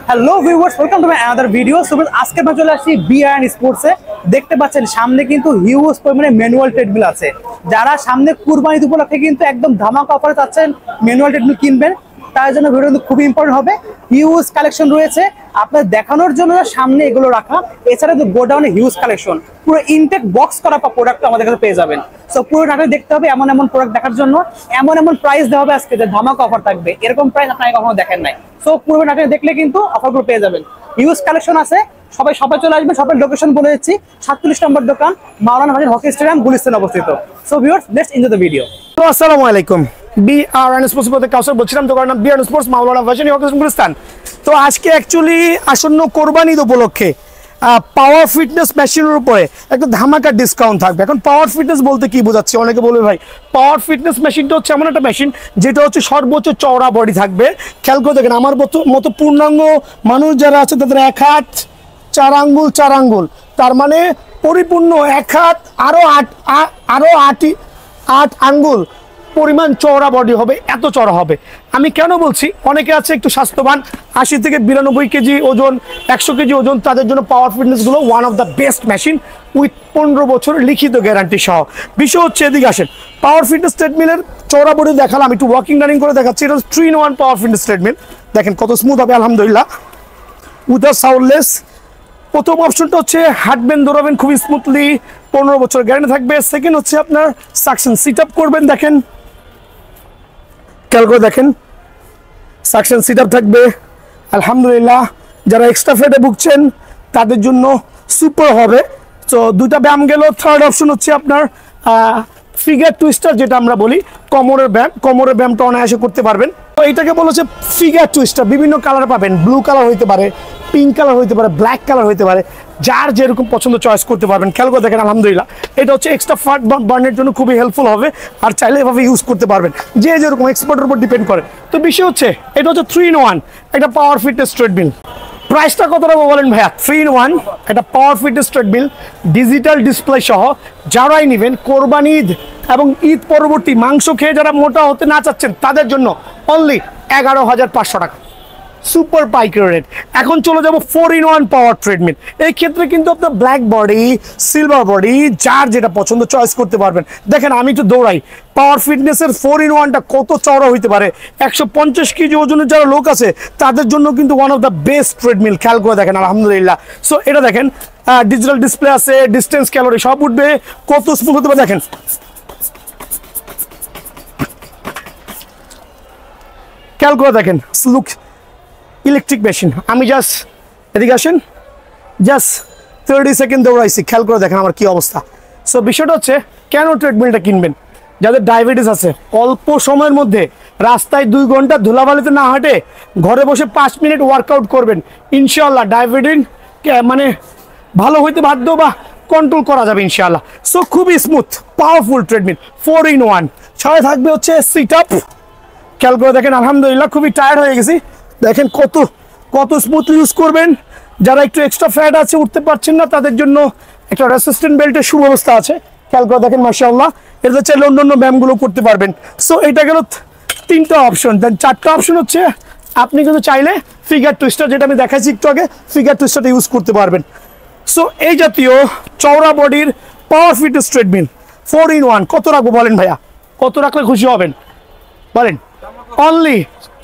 Hello viewers, welcome to my another video. So আজকে আমরা চলে আসছি বিআরএন স্পোর্টসে। দেখতে পাচ্ছেন সামনে কিন্তু হিউজ পরিমাণে ম্যানুয়াল ট্রেডমিল আছে। যারা সামনে কুরবানি উপলক্ষে কিন্তু একদম ধামাকা অফারে চাচ্ছেন ম্যানুয়াল ট্রেডমিল কিনবেন, তার জন্য ভিডিও কিন্তু খুবই ইম্পর্টেন্ট হবে। হিউজ কালেকশন রয়েছে আপনার দেখানোর জন্য সামনে এগুলো রাখা। এছাড়া তো গোডাউনে হিউজ কালেকশন, পুরো ইনটেক বক্স করা প্রোডাক্ট আমাদের কাছে পেয়ে যাবেন। সো পুরো নাটক দেখতে হবে, এমন এমন প্রোডাক্ট দেখার জন্য এমন এমন প্রাইস দেওয়া হবে আজকে যে ধামাকা অফার থাকবে। এরকম প্রাইস আপনারা কখনো দেখেন নাই। সো পুরো নাটক দেখলে কিন্তু অফারগুলো পেয়ে যাবেন। হিউজ কালেকশন আছে, সবাই চলে আসবেন। সবার লোকেশন বলে দিচ্ছি, 47 নম্বর দোকান, মাওলানা ভাসানী হকি স্টেডিয়াম, গুলিস্তানে অবস্থিত। So viewers, let's enjoy the video. আসসালামু আলাইকুম, বিআরএন স্পোর্টস বলতে কাউসার বলছিলাম, দোকানের নাম বিআরএন স্পোর্টস, মাওলানা ভাসানী হকি স্টেডিয়াম, গুলিস্তান। তো আজকে অ্যাকচুয়ালি আসন্ন কোরবানি ঈদ উপলক্ষে পাওয়ার ফিটনেস মেশিনের উপরে একটা ধামাকা ডিসকাউন্ট থাকবে। এখন পাওয়ার ফিটনেস বলতে কি বোঝাচ্ছে? অনেকে বলবে ভাই পাওয়ার ফিটনেস মেশিনটা হচ্ছে এমন একটা মেশিন যেটা হচ্ছে সর্বোচ্চ চওড়া বডি থাকবে। খেয়াল করে দেখেন, আমার মতো পূর্ণাঙ্গ মানুষ যারা আছে তাদের 1 হাত 4 আঙ্গুল 4 আঙ্গুল, তার মানে পরিপূর্ণ 1 হাত আরো 8 আঙ্গুল পরিমাণ চওড়া বডি হবে, এত চওড়া হবে। আমি কেন বলছি? অনেকে আছে একটু স্বাস্থ্যবান, 80 থেকে 92 কেজি ওজন, 100 কেজি ওজন, তাদের জন্য পাওয়ার ফিটনেস গুলো one of the best machine with 15 বছরের লিখিত গ্যারান্টি সহ। বিষয় হচ্ছে, এদিকে আসেন, পাওয়ার ফিটনেস ট্রেডমিলের চওড়া বডি দেখালাম, একটু ওয়াকিং রানিং করে দেখাচ্ছি। এটা 3-in-1 পাওয়ার ফিটনেস ট্রেডমিল। দেখেন কত স্মুথ হবে আলহামদুলিল্লাহ, উইদাউট সাউন্ডলেস। প্রথম অপশনটা হচ্ছে হাঁটবেন দৌড়াবেন খুবই স্মুথলি, 15 বছর গ্যারান্টি থাকবে। সেকেন্ড হচ্ছে আপনার সাকশন সিট আপ করবেন, দেখেন খেয়াল করে দেখেন, সাকশন সিট আপ থাকবে আলহামদুলিল্লাহ। যারা এক্সট্রা ফ্যাটে ভুগছেন তাদের জন্য সুপার হবে। তো দুইটা ব্যায়াম গেল। থার্ড অপশন হচ্ছে আপনার ফিগার টুইস্টার, যেটা আমরা বলি কোমরের ব্যায়াম। কোমরের ব্যায়ামটা অনায়াসে করতে পারবেন। তো এটাকে বলা হচ্ছে ফিগার টুইস্টার। বিভিন্ন কালার পাবেন, ব্লু কালার হইতে পারে, পিঙ্ক কালার হইতে পারে, ব্ল্যাক কালার হইতে পারে, যার যেরকম পছন্দ চয়েস করতে পারবেন। খেয়াল করে দেখেন আলহামদুলিল্লাহ, এটা হচ্ছে এক্সট্রা ফ্যাট বার্নের জন্য খুবই হেল্পফুল হবে। আর চাইলে এভাবে ইউজ করতে পারবেন, যে যেরকম এক্সপার্টের উপর ডিপেন্ড করে। তো বিষয় হচ্ছে, এটা হচ্ছে 3-in-1 একটা পাওয়ার ফিটনেস ট্রেডমিল। প্রাইসটা কত টাকা বলেন ভাইয়া? 3-in-1 একটা পাওয়ার ফিটনেস ট্রেডমিল, ডিজিটাল ডিসপ্লে সহ। যারাই নেবেন কোরবানি ঈদ এবং ঈদ পরবর্তী মাংস খেয়ে যারা মোটা হতে না চাচ্ছেন তাদের জন্য অনলি 11,500 টাকা, সুপার পাইকারি রেট। এখন চলে যাব 4-in-1 পাওয়ার ট্রেডমিল। এই ক্ষেত্রে কিন্তু আপনার ব্ল্যাক বডি, সিলভার বডি, যার যেটা পছন্দ চয়েস করতে পারবেন। দেখেন আমি তো দৌড়াই, পাওয়ার ফিটনেসের 4-in-1টা কত চওড়া হইতে পারে। 150 কেজি ওজনের যারা লোক আছে তাদের জন্য কিন্তু one of the best treadmill. খেয়াল করে দেখেন আলহামদুলিল্লাহ। সো এটা দেখেন, ডিজিটাল ডিসপ্লে আছে, ডিস্টেন্স ক্যালোরি সব উঠবে, কত স্মুথ হতে পারে দেখেন। খেয়াল করে দেখেন, লুক ইলেকট্রিক মেশিন। আমি জাস্ট এদিকে আসেন, জাস্ট 30 সেকেন্ড দৌড়াইছি, খেয়াল করে দেখেন আমার কি অবস্থা। সো বিষয়টা হচ্ছে, কেন ট্রেডমিলটা কিনবেন? যাদের ডায়াবেটিস আছে, অল্প সময়ের মধ্যে রাস্তায় 2 ঘন্টা ধুলাবালিতে না হাঁটে ঘরে বসে 5 মিনিট ওয়ার্কআউট করবেন, ইনশাআল্লাহ ডায়াবেটিস মানে ভালো হইতে বাধ্য বা কন্ট্রোল করা যাবে ইনশাআল্লাহ। সো খুবই স্মুথ পাওয়ারফুল ট্রেডমিল 4-in-1। সাথে থাকবে হচ্ছে সিট আপ। খেয়াল করে দেখেন আলহামদুলিল্লাহ, খুবই টায়ার্ড হয়ে গেছি, দেখেন কত স্মুথলি ইউজ করবেন। যারা একটু এক্সট্রা ফ্যাট আছে, উঠতে পারছেন না, তাদের জন্য একটা রেসিস্ট্যান্ট বেল্টের সুব্যবস্থা আছে। খেয়াল করে দেখেন মাশাআল্লাহ, এতে চাইলে অন্যান্য ব্যায়ামগুলো করতে পারবেন। সো এটা গেল 3টা অপশন। দেন 4টা অপশন হচ্ছে, আপনি কিন্তু চাইলে ফিগার টুইস্টার, যেটা আমি দেখাইছি একটু আগে, ফিগার টুইস্টারটা ইউজ করতে পারবেন। সো এই জাতীয় চওড়া বডির পাওয়ার ফিটনেস ট্রেডমিল 4-in-1 কত রাখবো বলেন ভাইয়া? কত রাখলে খুশি হবেন বলেন? অনলি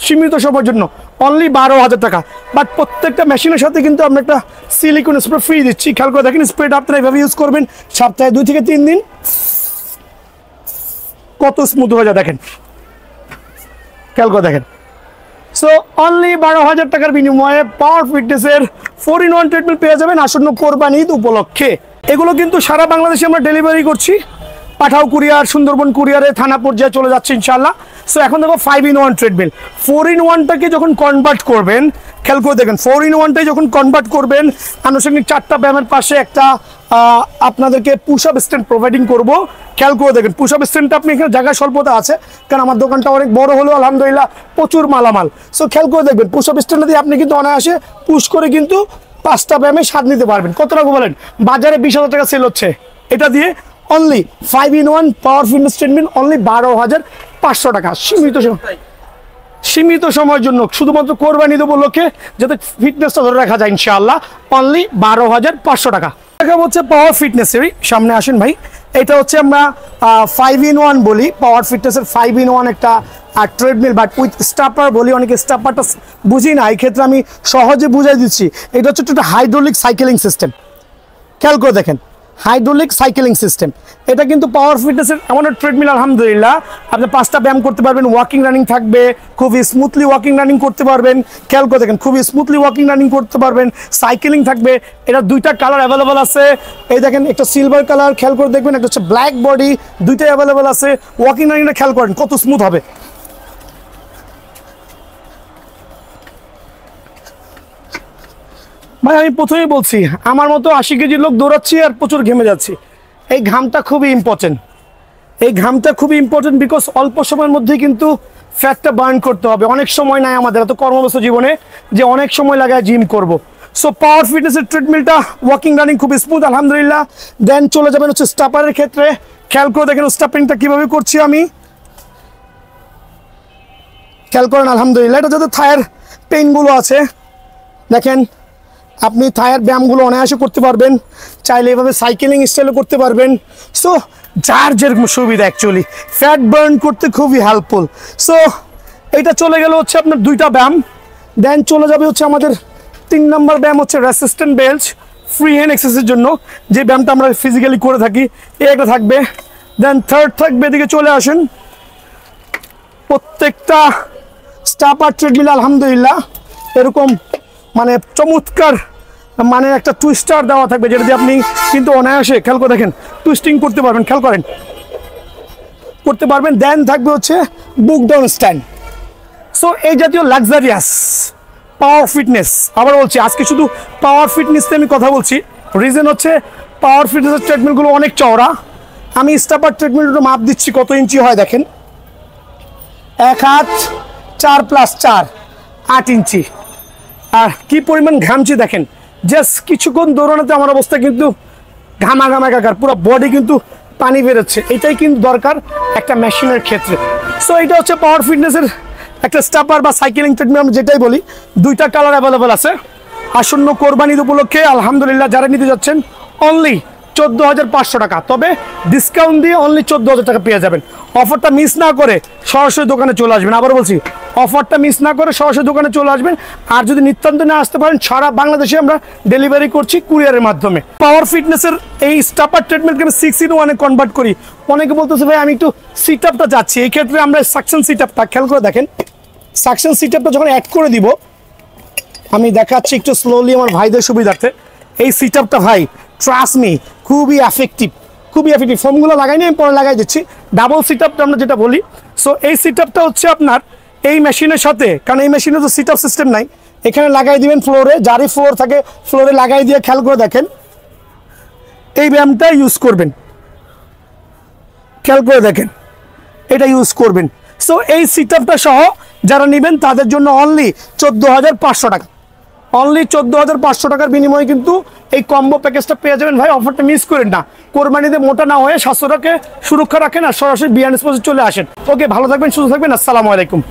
সীমিত সময়ের জন্য অনলি 12,000 টাকা। বাট প্রত্যেকটা মেশিনের সাথে কিন্তু আমরা একটা সিলিকন স্প্রে ফ্রি দিচ্ছি। খেয়াল করে দেখেন, স্প্রেটা আপনারা এভাবে ইউজ করবেন, সপ্তাহে 2 থেকে 3 দিন, কত স্মুথ হয়ে যায় দেখেন। খেয়াল করে দেখেন। সো অনলি 12,000 টাকার বিনিময়ে পাওয়ার ফিটনেসের 4-in-1 ট্রেডমিল পেয়ে যাবেন আসন্ন কোরবানি ঈদ উপলক্ষে। এগুলো কিন্তু সারা বাংলাদেশে আমরা ডেলিভারি করছি, পাঠাও কুরিয়ার, সুন্দরবন কুরিয়ারে, থানা পর্যায়ে চলে যাচ্ছে ইনশাআল্লাহ। সো এখন দেখো 5-in-1 ট্রেডমিল। 4-in-1টাকে যখন কনভার্ট করবেন, খেয়াল করে দেখেন, 4-in-1টাই যখন কনভার্ট করবেন, আনুষঙ্গিক 4টা ব্যায়ামের পাশে একটা আপনাদেরকে পুশ আপ স্ট্যান্ড প্রোভাইডিং করব। খেয়াল করে দেখেন, পুশ আপ স্ট্যান্ডটা আপনি এখানে জায়গা স্বল্পতা আছে, কারণ আমার দোকানটা অনেক বড় হলেও আলহামদুলিল্লাহ প্রচুর মালামাল। সো খেয়াল করে দেখবেন, পুশ আপ স্ট্যান্ডটা দিয়ে আপনি কিন্তু অনায়াসে পুশ করে কিন্তু 5টা ব্যায়ামে স্বাদ নিতে পারবেন। কত টাকা বলেন? বাজারে 20,000 টাকা সেল হচ্ছে, এটা দিয়ে অনলি 5-in-1 পাওয়ার ফিটনেস ট্রেডমিল অনলি 12,500 টাকা, সীমিত সময়। সীমিত সময়ের জন্য শুধুমাত্র কোরবানি ঈদ উপলক্ষে যাতে ফিটনেসটা ধরে রাখা যায় ইনশাআল্লাহ অনলি 12,500 টাকা। দেখা হচ্ছে পাওয়ার ফিটনেসেরই, সামনে আসেন ভাই। এটা হচ্ছে আমরা 5-in-1 বলি, পাওয়ার ফিটনেসের 5-in-1 একটা ট্রেডমিল বাট উইথ স্টাপার বলি, অনেকে স্টাপারটা বুঝি না, এই ক্ষেত্রে আমি সহজে বুঝাই দিচ্ছি। এটা হচ্ছে একটা হাইড্রোলিক সাইকেলিং সিস্টেম, খেয়াল করে দেখেন, হাইড্রোলিক সাইকেলিং সিস্টেম। এটা কিন্তু পাওয়ার ফিটনেসের এমন একটা ট্রেডমিল আলহামদুলিল্লাহ আপনি 5টা ব্যায়াম করতে পারবেন, ওয়াকিং রানিং থাকবে, খুবই স্মুথলি ওয়াকিং রানিং করতে পারবেন, খেয়াল করে দেখেন খুবই স্মুথলি ওয়াকিং রানিং করতে পারবেন, সাইকেলিং থাকবে। এটা 2টা কালার অ্যাভেলেবল আছে, এই দেখেন একটা সিলভার কালার, খেয়াল করে দেখবেন, একটা হচ্ছে ব্ল্যাক বডি, 2টাই অ্যাভেলেবল আছে। ওয়াকিং রানিংটা খেয়াল করেন কত স্মুথ হবে। ভাই আমি প্রথমেই বলছি, আমার মতো 80 কেজি লোক দৌড়াচ্ছি আর প্রচুর ঘেমে যাচ্ছি, এই ঘামটা খুবই ইম্পর্টেন্ট, এই ঘামটা খুবই ইম্পর্টেন্ট, বিকজ অল্প সময়ের মধ্যেই কিন্তু ফ্যাটটা বার্ন করতে হবে। অনেক সময় নাই আমাদের এত কর্মব্যস্ত জীবনে যে অনেক সময় লাগায় জিম করব। সো পাওয়ার ফিটনেসের ট্রেডমিলটা ওয়াকিং রানিং খুব স্মুথ আলহামদুলিল্লাহ। দেন চলে যাবেন হচ্ছে স্টাপারের ক্ষেত্রে, খেয়াল করে দেখেন স্টাপিংটা কীভাবে করছি আমি, খেয়াল করেন আলহামদুলিল্লাহ। এটা যাতে থায়ের পেইনগুলো আছে দেখেন, আপনি থায়ের ব্যায়ামগুলো অনায়াসে করতে পারবেন, চাইলে এভাবে সাইকেলিং স্টাইলে করতে পারবেন। সো যার যেরকম সুবিধা, অ্যাকচুয়ালি ফ্যাট বার্ন করতে খুবই হেল্পফুল। সো এইটা চলে গেল হচ্ছে আপনার 2টা ব্যায়াম। দেন চলে যাবে হচ্ছে আমাদের 3 নম্বর ব্যায়াম হচ্ছে রেসিস্ট্যান্ট বেঞ্চ ফ্রি হ্যান্ড এক্সারসাইজের জন্য, যে ব্যায়ামটা আমরা ফিজিক্যালি করে থাকি, একটা থাকবে। দেন থার্ড থাকবে, এদিকে চলে আসেন, প্রত্যেকটা স্টাপার ট্রেডমিল আলহামদুলিল্লাহ এরকম মানে চমৎকার মানে একটা টুইস্টার দেওয়া থাকবে, যেটা দিয়ে আপনি কিন্তু অনায়াসে খেয়াল করে দেখেন টুইস্টিং করতে পারবেন, খেয়াল করেন করতে পারবেন। দেন থাকবে হচ্ছে বুক ডাউন স্ট্যান্ড। সো এই জাতীয় লাক্সারিয়াস পাওয়ার ফিটনেস, আবার বলছি আজকে শুধু পাওয়ার ফিটনেস নিয়ে আমি কথা বলছি, রিজন হচ্ছে পাওয়ার ফিটনেসের ট্রেডমিলগুলো অনেক চওড়া। আমি স্টাপার ট্রেডমিলটা মাপ দিচ্ছি কত ইঞ্চি হয় দেখেন, 1 হাত 4+4 8 ইঞ্চি। আর কি পরিমাণ ঘামছি দেখেন, জাস্ট কিছুক্ষণ দৌড়ানোতে আমার অবস্থা কিন্তু ঘামা একাকার, পুরো বডি কিন্তু পানি বেরোচ্ছে। এটাই কিন্তু দরকার একটা মেশিনের ক্ষেত্রে। সো এটা হচ্ছে পাওয়ার ফিটনেসের একটা স্টাপার বা সাইকেলিং ট্রেডমিল, আমরা যেটাই বলি। 2টা কালার অ্যাভেলেবল আছে। আসন্ন কোরবানি ঈদ উপলক্ষে আলহামদুলিল্লাহ যারা নিতে যাচ্ছেন অনলি 14,500 টাকা, তবে ডিসকাউন্ট দিয়ে অনলি 14,000 টাকা পেয়ে যাবেন। অফারটা মিস না করে সরাসরি দোকানে চলে আসবেন, আবার বলছি অফারটা মিস না করে সরাসরি দোকানে চলে আসবেন। আর যদি নিত্যান্ত না আসতে পারেন, সারা বাংলাদেশে আমরা ডেলিভারি করছি কুরিয়ারের মাধ্যমে। পাওয়ার ফিটনেসের এই স্টাপার ট্রেডমিলকে আমি 6-in-1 কনভার্ট করি। অনেকে বলতেছে ভাই আমি একটু সিট আপটা চাচ্ছি, এই ক্ষেত্রে আমরা সাকশন সিট আপটা খেয়াল করে দেখেন, সাকশন সিট আপটা যখন অ্যাড করে দিব, আমি দেখাচ্ছি একটু স্লোলি আমার ভাইদের সুবিধার্থে। এই সিট আপটা ভাই ট্রাস্ট মি খুবই এফেক্টিভ, খুবই এফেক্টিভ। ফোমগুলো লাগাইনি, আমি পরে লাগাই দিচ্ছি। ডাবল সিট আপটা আমরা যেটা বলি, সো এই সিট আপটা হচ্ছে আপনার এই মেশিনের সাথে, কারণ এই মেশিনে তো সিট আপ সিস্টেম নাই, এখানে লাগাই দিবেন ফ্লোরে, যারই ফ্লোর থাকে ফ্লোরে লাগাই দিয়ে খেয়াল করে দেখেন এই ব্যায়ামটা ইউজ করবেন, খেয়াল করে দেখেন এটা ইউজ করবেন। সো এই সিট আপটা সহ যারা নেবেন তাদের জন্য অনলি 14,500 টাকা, অনলি 14,500 টাকার বিনিময়ে কিন্তু এই কম্বো প্যাকেজটা পেয়ে যাবেন। ভাই অফারটা মিস করেন না, কোরবানিতে মোটা না হয়ে স্বাস্থ্যটাকে সুরক্ষা রাখেন আর সরাসরি বিয়ান স্পোর্টসে চলে আসেন। ওকে, ভালো থাকবেন, সুস্থ থাকবেন, আসসালামু আলাইকুম।